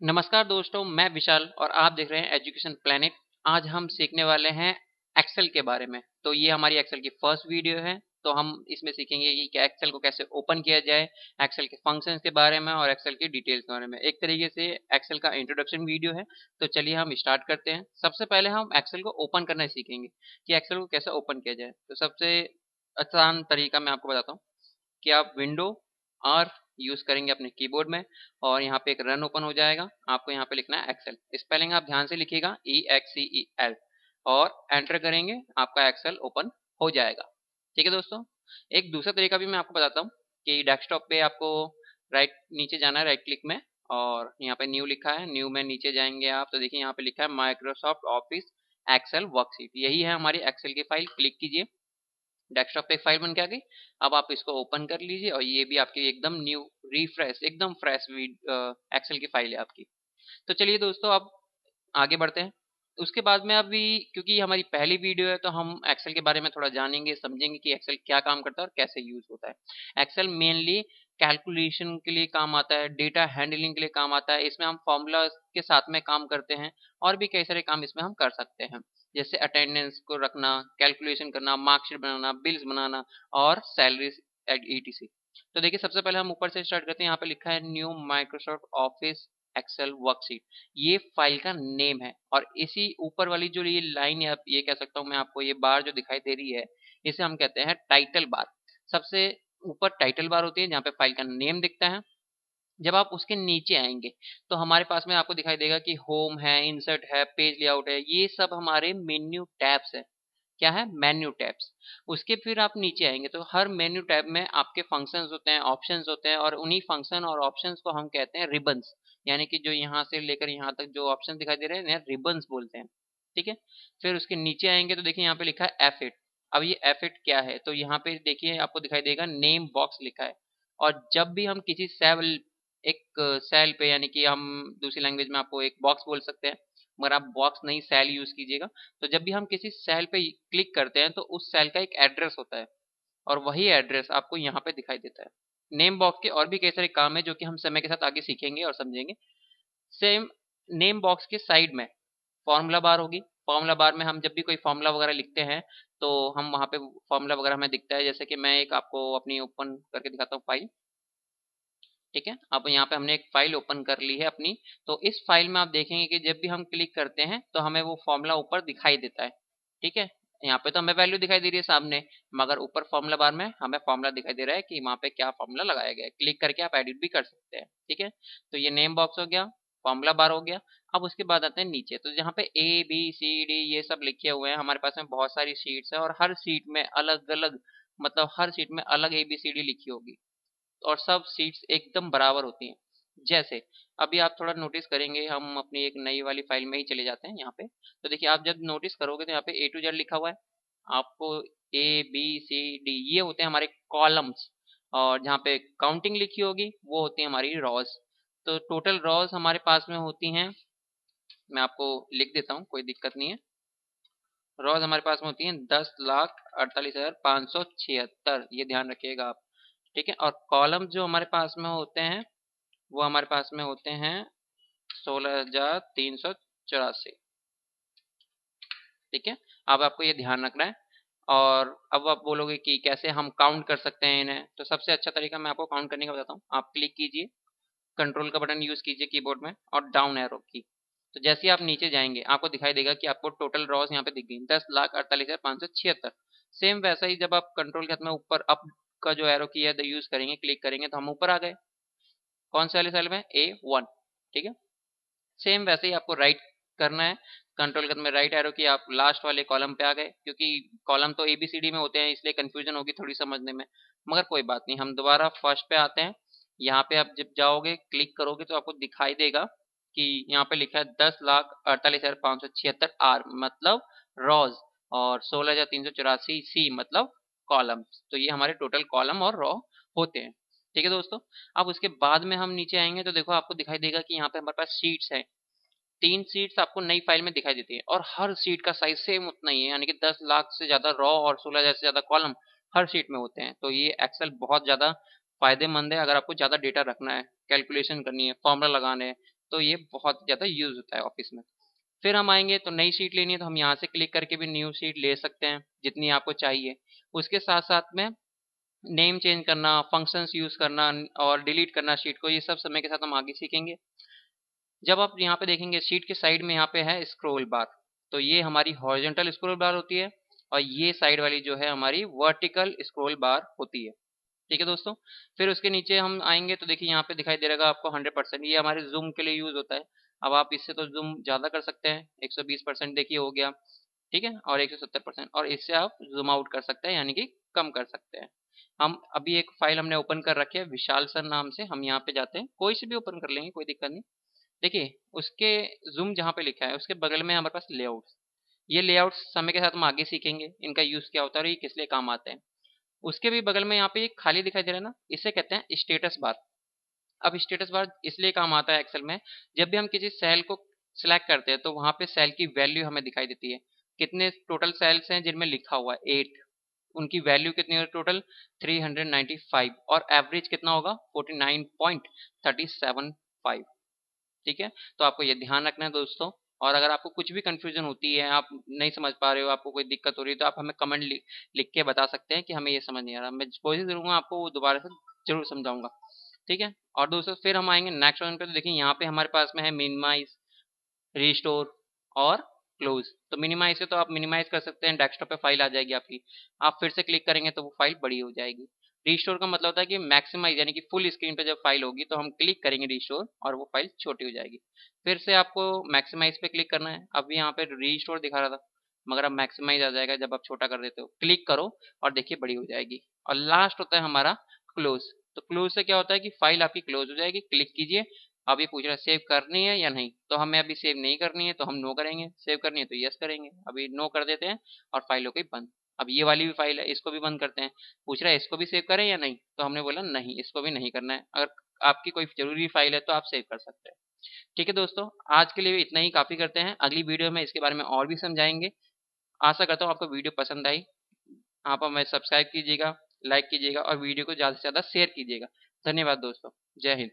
नमस्कार दोस्तों, मैं विशाल और आप देख रहे हैं एजुकेशन प्लेनेट। आज हम सीखने वाले हैं एक्सेल के बारे में। तो ये हमारी एक्सेल की फर्स्ट वीडियो है। तो हम इसमें सीखेंगे कि क्या एक्सेल को कैसे ओपन किया जाए, एक्सेल के फंक्शंस के बारे में और एक्सेल की डिटेल्स के बारे में। एक तरीके से एक्सेल का इंट्रोडक्शन वीडियो है। तो चलिए हम स्टार्ट करते हैं। सबसे पहले हम एक्सेल को ओपन करना सीखेंगे कि एक्सेल को कैसे ओपन किया जाए। तो सबसे आसान तरीका मैं आपको बताता हूँ कि आप विंडो आर यूज करेंगे अपने कीबोर्ड में और यहाँ पे एक रन ओपन हो जाएगा। आपको यहाँ पे लिखना है एक्सेल, स्पेलिंग आप ध्यान से लिखिएगा EXCEL और एंटर करेंगे, आपका एक्सेल ओपन हो जाएगा। ठीक है दोस्तों, एक दूसरा तरीका भी मैं आपको बताता हूँ कि डेस्कटॉप पे आपको राइट नीचे जाना है, राइट क्लिक में, और यहाँ पे न्यू लिखा है। न्यू में नीचे जाएंगे आप तो देखिए यहाँ पे लिखा है माइक्रोसॉफ्ट ऑफिस एक्सेल वर्कशीट। यही है हमारी एक्सेल की फाइल। क्लिक कीजिए, डेस्कटॉप पे एक फाइल बन के आ गई। अब आप इसको ओपन कर लीजिए और ये भी आपकी एकदम न्यू रिफ्रेश एकदम फ्रेश एक्सेल की फाइल है आपकी। तो चलिए दोस्तों, अब आगे बढ़ते हैं। उसके बाद में अभी, क्योंकि ये हमारी पहली वीडियो है, तो हम एक्सेल के बारे में थोड़ा जानेंगे, समझेंगे कि एक्सेल क्या काम करता है और कैसे यूज होता है। एक्सेल मेनली कैलकुलेशन के लिए काम आता है, डेटा हैंडलिंग के लिए काम आता है। इसमें हम फॉर्मूला के साथ में काम करते हैं और भी कई सारे काम इसमें हम कर सकते हैं, जैसे अटेंडेंस को रखना, कैलकुलेशन करना, मार्कशीट बनाना, बिल्स बनाना और सैलरी ETC। तो देखिए सबसे पहले हम ऊपर से स्टार्ट करते हैं। यहाँ पे लिखा है new Microsoft Office Excel worksheet, ये फाइल का नेम है। और इसी ऊपर वाली जो ये लाइन है, ये कह सकता हूँ मैं आपको, ये बार जो दिखाई दे रही है, इसे हम कहते हैं टाइटल बार। सबसे ऊपर टाइटल बार होती है जहाँ पे फाइल का नेम दिखता है। जब आप उसके नीचे आएंगे तो हमारे पास में आपको दिखाई देगा कि होम है, इंसर्ट है, पेज लेआउट है, ये सब हमारे मेन्यू टैब्स है। क्या है? Menu tabs. उसके फिर आप नीचे आएंगे तो हर मेन्यू टैब में आपके फंक्शंस होते हैं, ऑप्शंस होते हैं, और उन्हीं फंक्शन और ऑप्शंस को हम कहते हैं रिबन्स। यानी कि जो यहाँ से लेकर यहाँ तक जो ऑप्शन दिखाई दे रहे हैं इन्हें रिबन्स बोलते हैं। ठीक है, फिर उसके नीचे आएंगे तो देखिए यहाँ पे लिखा है F8। अब ये F8 क्या है? तो यहाँ पे देखिए आपको दिखाई देगा नेम बॉक्स लिखा है। और जब भी हम किसी सेल, एक सेल पे, यानी कि हम दूसरी लैंग्वेज में आपको एक बॉक्स बोल सकते हैं, मगर आप बॉक्स नहीं सेल यूज कीजिएगा। तो जब भी हम किसी सेल पे क्लिक करते हैं तो उस सेल का एक एड्रेस होता है और वही एड्रेस आपको यहाँ पे दिखाई देता है। नेम बॉक्स के और भी कई सारे काम है जो कि हम समय के साथ आगे सीखेंगे और समझेंगे। सेम नेम बॉक्स के साइड में फॉर्मूला बार होगी। फॉर्मूला बार में हम जब भी कोई फॉर्मूला वगैरह लिखते हैं तो हम वहाँ पे फॉर्मूला वगैरह हमें दिखता है। जैसे कि मैं एक आपको अपनी ओपन करके दिखाता हूँ फाइल। ठीक है, अब यहाँ पे हमने एक फाइल ओपन कर ली है अपनी। तो इस फाइल में आप देखेंगे कि जब भी हम क्लिक करते हैं तो हमें वो फॉर्मूला ऊपर दिखाई देता है। ठीक है, यहाँ पे तो हमें वैल्यू दिखाई दे रही है सामने, मगर ऊपर फॉर्मूला बार में हमें फॉर्मूला दिखाई दे रहा है कि वहाँ पे क्या फॉर्मूला लगाया गया है। क्लिक करके आप एडिट भी कर सकते हैं। ठीक है, तो ये नेम बॉक्स हो गया, फॉर्मूला बार हो गया। अब उसके बाद आते हैं नीचे, तो जहाँ पे ABCD ये सब लिखे हुए हैं, हमारे पास में बहुत सारी शीट्स है और हर सीट में अलग अलग, मतलब हर सीट में अलग ABCD लिखी होगी और सब सीट्स एकदम बराबर होती हैं। जैसे अभी आप थोड़ा नोटिस करेंगे, हम अपनी एक नई वाली फाइल में ही चले जाते हैं यहाँ पे। तो देखिए आप जब नोटिस करोगे तो यहाँ पे A to Z लिखा हुआ है आपको, ABCD ये होते हैं हमारे कॉलम्स, और जहाँ पे काउंटिंग लिखी होगी वो होती है हमारी रॉज। तो टोटल रॉज हमारे पास में होती हैं, मैं आपको लिख देता हूँ, कोई दिक्कत नहीं है। रॉज हमारे पास में होती हैं 10,48,576, ये ध्यान रखिएगा आप। ठीक है, और कॉलम जो हमारे पास में होते हैं वो हमारे पास में होते हैं 16,384। ठीक है, अब आपको ये ध्यान रखना है। और अब आप बोलोगे कि कैसे हम काउंट कर सकते हैं इन्हें, तो सबसे अच्छा तरीका मैं आपको काउंट करने का बताता हूँ। आप क्लिक कीजिए, कंट्रोल का बटन यूज कीजिए कीबोर्ड में और डाउन एरो की। तो जैसे ही आप नीचे जाएंगे आपको दिखाई देगा कि आपको टोटल रॉस यहाँ पे दिख गई 10,48,576। सेम वैसा ही जब आप कंट्रोल के हाथ में ऊपर अप का जो एरो की है यूज करेंगे, क्लिक करेंगे तो हम ऊपर आ गए। कौन से वाले सेल में? A1। ठीक है, सेम वैसे ही आपको राइट करना है, कंट्रोल के में राइट एरो की, आप लास्ट वाले कॉलम पे आ गए। क्योंकि कॉलम तो ABCD में होते हैं इसलिए कंफ्यूजन होगी थोड़ी समझने में, मगर कोई बात नहीं, हम दोबारा फर्स्ट पे आते हैं। यहाँ पे आप जब जाओगे क्लिक करोगे तो आपको दिखाई देगा कि यहाँ पे लिखा है 10,48,576 R मतलब रॉज, और 16,384 C मतलब कॉलम्स। तो ये हमारे टोटल कॉलम और रॉ होते हैं। ठीक है दोस्तों, अब उसके बाद में हम नीचे आएंगे तो देखो आपको दिखाई देगा कि यहाँ पे हमारे पास शीट्स है। 3 सीट्स आपको नई फाइल में दिखाई देती है और हर सीट का साइज सेम उतना ही है, यानी कि 10 लाख से ज्यादा रॉ और 16,000 से ज्यादा कॉलम हर सीट में होते हैं। तो ये एक्सेल बहुत ज्यादा फायदेमंद है अगर आपको ज्यादा डेटा रखना है, कैलकुलेशन करनी है, फॉर्मूला लगाने हैं, तो ये बहुत ज़्यादा यूज़ होता है ऑफिस में। फिर हम आएंगे तो नई शीट लेनी है तो हम यहाँ से क्लिक करके भी न्यू शीट ले सकते हैं जितनी आपको चाहिए। उसके साथ साथ में नेम चेंज करना, फंक्शंस यूज़ करना और डिलीट करना शीट को, ये सब समय के साथ हम आगे सीखेंगे। जब आप यहाँ पे देखेंगे शीट के साइड में यहाँ पे है स्क्रॉल बार, तो ये हमारी हॉरिजॉन्टल स्क्रॉल बार होती है और ये साइड वाली जो है हमारी वर्टिकल स्क्रॉल बार होती है। ठीक है दोस्तों। फिर उसके नीचे हम आएंगे तो देखिए यहाँ पे दिखाई दे रहेगा आपको 100%, ये हमारे जूम के लिए यूज होता है। अब आप इससे तो जूम ज़्यादा कर सकते हैं, 120% देखिए हो गया, ठीक है, और 170%, और इससे आप जूम आउट कर सकते हैं यानी कि कम कर सकते हैं। हम अभी एक फाइल हमने ओपन कर रखी है विशाल सर नाम से, हम यहाँ पे जाते हैं, कोई से भी ओपन कर लेंगे, कोई दिक्कत नहीं। देखिए उसके जूम जहाँ पे लिखा है उसके बगल में हमारे पास लेआउट, ये लेआउट समय के साथ हम आगे सीखेंगे इनका यूज क्या होता है और ये किस लिए काम आते हैं। उसके भी बगल में यहाँ पे एक खाली दिखाई दे रहा है ना, इसे कहते हैं स्टेटस बार। अब स्टेटस बार इसलिए काम आता है एक्सेल में, जब भी हम किसी सेल को सिलेक्ट करते हैं तो वहां पे सेल की वैल्यू हमें दिखाई देती है, कितने टोटल सेल्स हैं जिनमें लिखा हुआ है 8, उनकी वैल्यू कितनी है टोटल 395, और एवरेज कितना होगा 49.375। ठीक है, तो आपको ये ध्यान रखना है दोस्तों। और अगर आपको कुछ भी कंफ्यूजन होती है, आप नहीं समझ पा रहे हो, आपको कोई दिक्कत हो रही है, तो आप हमें कमेंट लिख के बता सकते हैं कि हमें ये समझ नहीं आ रहा, मैं कोशिश करूंगा आपको वो दोबारा से जरूर समझाऊंगा। ठीक है, और दोस्तों फिर हम आएंगे नेक्स्ट वन पे, तो देखिए यहाँ पे हमारे पास में है मिनिमाइज, रिस्टोर और क्लोज। तो मिनिमाइज से तो आप मिनिमाइज कर सकते हैं, डेस्कटॉप पे फाइल आ जाएगी आपकी, आप फिर से क्लिक करेंगे तो वो फाइल बड़ी हो जाएगी। रिस्टोर का मतलब होता है कि मैक्सिमाइज यानी कि फुल स्क्रीन पे जब फाइल होगी तो हम क्लिक करेंगे रिस्टोर और वो फाइल छोटी हो जाएगी। फिर से आपको मैक्सिमाइज पे क्लिक करना है, अब यहाँ पे रिस्टोर दिखा रहा था मगर अब मैक्सिमाइज आ जाएगा जब आप छोटा कर देते हो, क्लिक करो और देखिए बड़ी हो जाएगी। और लास्ट होता है हमारा क्लोज, तो क्लोज से क्या होता है कि फाइल आपकी क्लोज हो जाएगी, क्लिक कीजिए। अब ये पूछ रहा है सेव करनी है या नहीं, तो हमें अभी सेव नहीं करनी है तो हम नो करेंगे, सेव करनी है तो यस करेंगे, अभी नो कर देते हैं और फाइल हो गई बंद। अब ये वाली भी फाइल है, इसको भी बंद करते हैं, पूछ रहा है इसको भी सेव करें या नहीं, तो हमने बोला नहीं इसको भी नहीं करना है। अगर आपकी कोई जरूरी फाइल है तो आप सेव कर सकते हैं। ठीक है दोस्तों, आज के लिए इतना ही काफी करते हैं, अगली वीडियो में इसके बारे में और भी समझाएंगे। आशा करता हूँ आपको वीडियो पसंद आई। आप हमें सब्सक्राइब कीजिएगा, लाइक कीजिएगा और वीडियो को ज़्यादा से ज़्यादा शेयर कीजिएगा। धन्यवाद दोस्तों, जय हिंद।